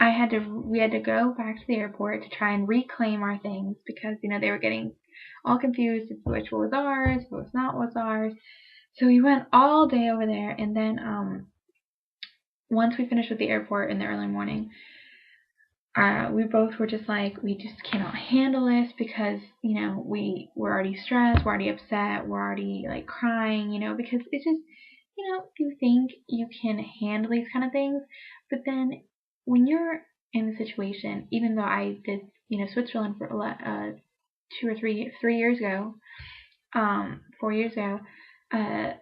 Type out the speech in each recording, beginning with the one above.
we had to go back to the airport to try and reclaim our things because, they were getting all confused as to which one was ours, what was not what's ours. So we went all day over there, and then once we finished with the airport in the early morning, we both were just like, we just cannot handle this because, we were already stressed, we're already upset, we're already like crying, because it's just, you think you can handle these kind of things, but then when you're in the situation, even though I did, Switzerland for 3 years ago, 4 years ago, as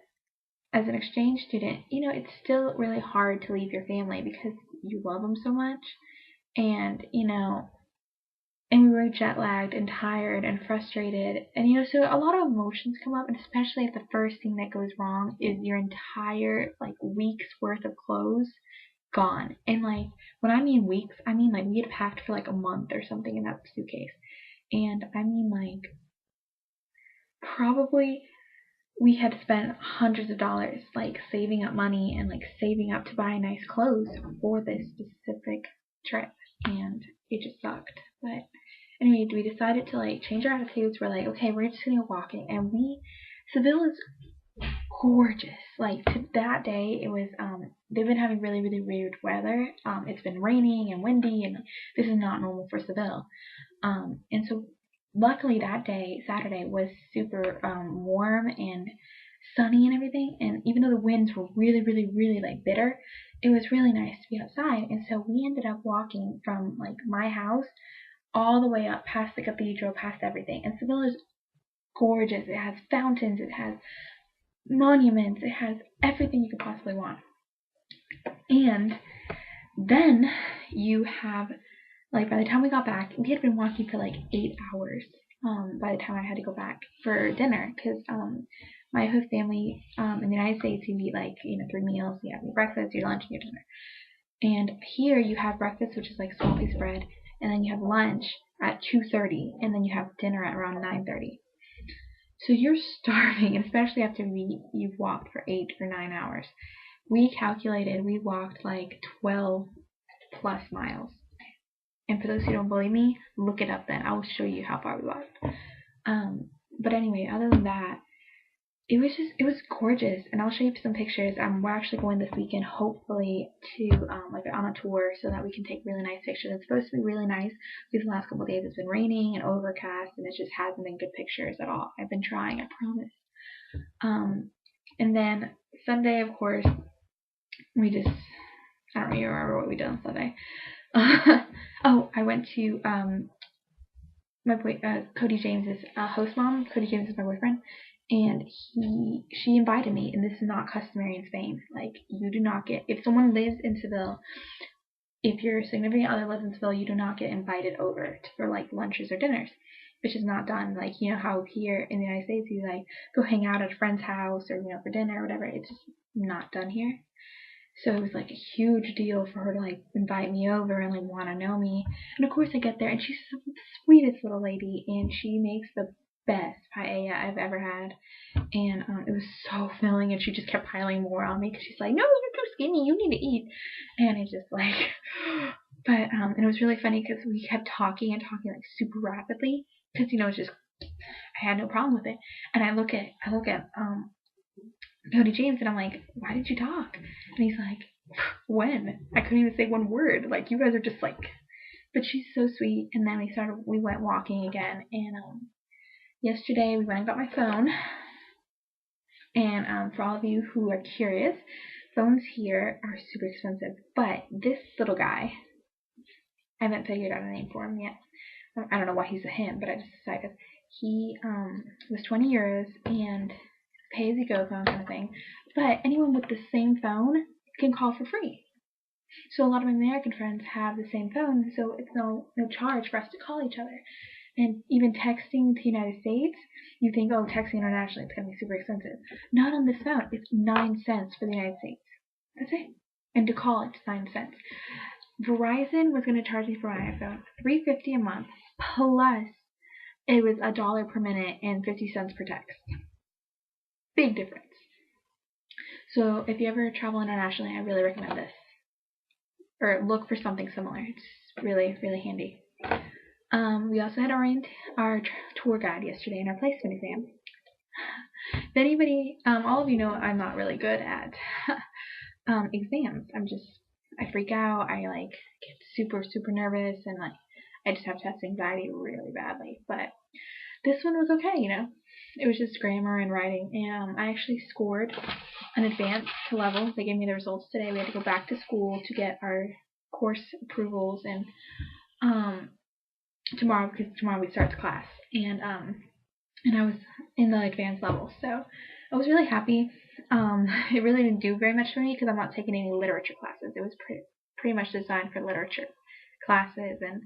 an exchange student, it's still really hard to leave your family because you love them so much. And, and we were jet lagged and tired and frustrated. And, so a lot of emotions come up, and especially if the first thing that goes wrong is your entire, like, week's worth of clothes gone. And, like, when I mean weeks, I mean, like, we had packed for, like, a month or something in that suitcase. And I mean, like, probably we had spent hundreds of dollars, like, saving up money and, like, saving up to buy nice clothes for this specific trip. And it just sucked. But anyway, we decided to, like, change our attitudes. We're like, okay, we're just gonna go walking. And Seville is gorgeous. Like, to that day, it was, they've been having really, really weird weather. It's been raining and windy, and this is not normal for Seville. And so luckily that day, Saturday, was super warm and sunny and everything. And even though the winds were really, really, really, like, bitter, it was really nice to be outside. And so we ended up walking from, like, my house all the way up past the cathedral, past everything. And Seville is gorgeous. It has fountains, it has monuments, it has everything you could possibly want. And then you have, like, by the time we got back, we had been walking for like 8 hours by the time I had to go back for dinner, because my host family in the United States, you eat, like, 3 meals. You have your breakfast, your lunch, and your dinner. And here you have breakfast, which is like a small piece of bread, and then you have lunch at 2:30, and then you have dinner at around 9:30. So you're starving, especially after you've walked for 8 or 9 hours. We calculated we walked like 12 plus miles. And for those who don't believe me, look it up then. I will show you how far we walked. But anyway, other than that, it was gorgeous, and I'll show you some pictures. We're actually going this weekend, hopefully, to like on a tour so that we can take really nice pictures. It's supposed to be really nice because the last couple of days it's been raining and overcast, and it just hasn't been good pictures at all. I've been trying, I promise. And then Sunday, of course, I don't really remember what we did on Sunday. Oh, I went to Cody James's host mom. Cody James is my boyfriend. And she invited me, and this is not customary in Spain. Like, you do not get, if someone lives in Seville, if your significant other lives in Seville, you do not get invited over for, like, lunches or dinners, which is not done. Like, how here in the United States you, like, go hang out at a friend's house or, for dinner or whatever. It's just not done here. So it was, like, a huge deal for her to, like, invite me over and, like, want to know me. And of course I get there, and she's the sweetest little lady, and she makes the best paella I've ever had. And it was so filling, and she just kept piling more on me because she's like, no, you're too skinny, you need to eat. And it's just like, but and it was really funny because we kept talking like super rapidly because it's just, I had no problem with it. And I look at Cody James, and I'm like, why did you talk? And he's like, when? I couldn't even say one word. Like, you guys are just like, but she's so sweet. And then we went walking again, and yesterday we went and got my phone. And for all of you who are curious, phones here are super expensive. But this little guy, I haven't figured out a name for him yet. I don't know why he's a him, but I just decided he was 20 euros and pay as you go phone kind of thing. But anyone with the same phone can call for free. So a lot of my American friends have the same phone, so it's no charge for us to call each other. And even texting to the United States, you think, oh, texting internationally, it's going to be super expensive. Not on this phone. It's 9 cents for the United States. That's it. And to call, it's 9 cents. Verizon was going to charge me for my iPhone $3.50 a month, plus it was $1 per minute and 50 cents per text. Big difference. So if you ever travel internationally, I really recommend this. or look for something similar. It's really, really handy. We also had our tour guide yesterday in our placement exam. If anybody, all of you know I'm not really good at exams. I freak out. I like get super, super nervous, and like I just have test anxiety really badly. But this one was okay, It was just grammar and writing, and I actually scored an advanced level. They gave me the results today. We had to go back to school to get our course approvals, and tomorrow, because tomorrow we start class, and I was in the advanced level, so I was really happy. It really didn't do very much for me because I'm not taking any literature classes. It was pretty much designed for literature classes, and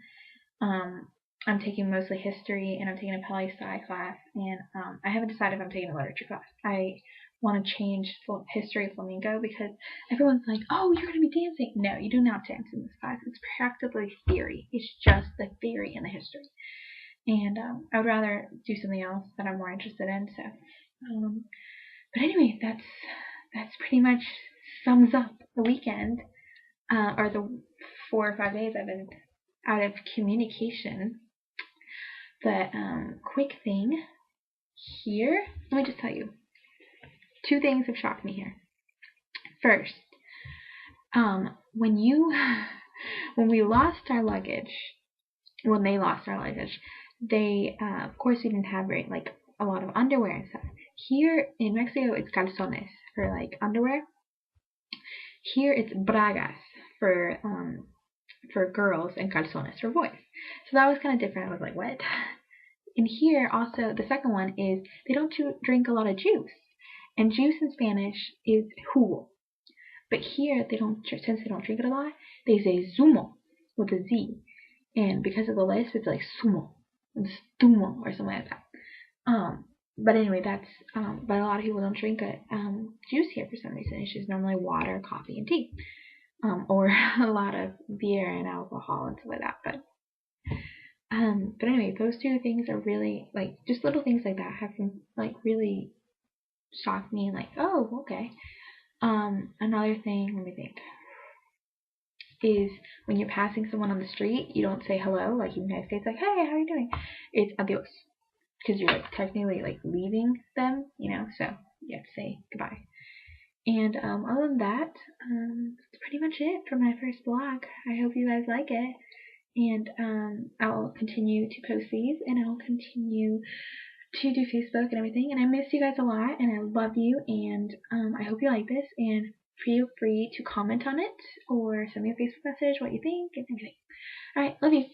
I'm taking mostly history, and I'm taking a poli-sci class, and I haven't decided if I'm taking a literature class. I want to change history flamenco because everyone's like, oh, you're going to be dancing. No, you do not dance in this class. It's practically theory. It's just the theory and the history. And I would rather do something else that I'm more interested in. So, but anyway, that's pretty much sums up the weekend, or the 4 or 5 days I've been out of communication. But quick thing here, let me just tell you, 2 things have shocked me here. First, when we lost our luggage, when they lost our luggage, they of course we didn't have a lot of underwear and stuff. Here in Mexico, it's calzones for like underwear. Here it's bragas for girls and calzones for boys. So that was kind of different. I was like, what? And here also, the second one is they don't drink a lot of juice. And juice in Spanish is jugo. But here, since they don't drink it a lot, they say zumo with a Z. And because of the lisp, it's like sumo, stumo, or something like that. But anyway, but a lot of people don't drink juice here for some reason. It's just normally water, coffee, and tea. Or a lot of beer and alcohol and stuff like that. But anyway, those 2 things are really, just little things like that have really shocked me, and oh, okay. Another thing, let me think, is when you're passing someone on the street, you don't say hello, like in the United States, like, hey, how are you doing? It's adios, because you're technically leaving them, so you have to say goodbye. And other than that, that's pretty much it for my first vlog. I hope you guys like it. And I'll continue to post these, and I'll continue to do Facebook and everything. And I miss you guys a lot, and I love you, and I hope you like this, and feel free to comment on it or send me a Facebook message what you think and everything. Alright, love you.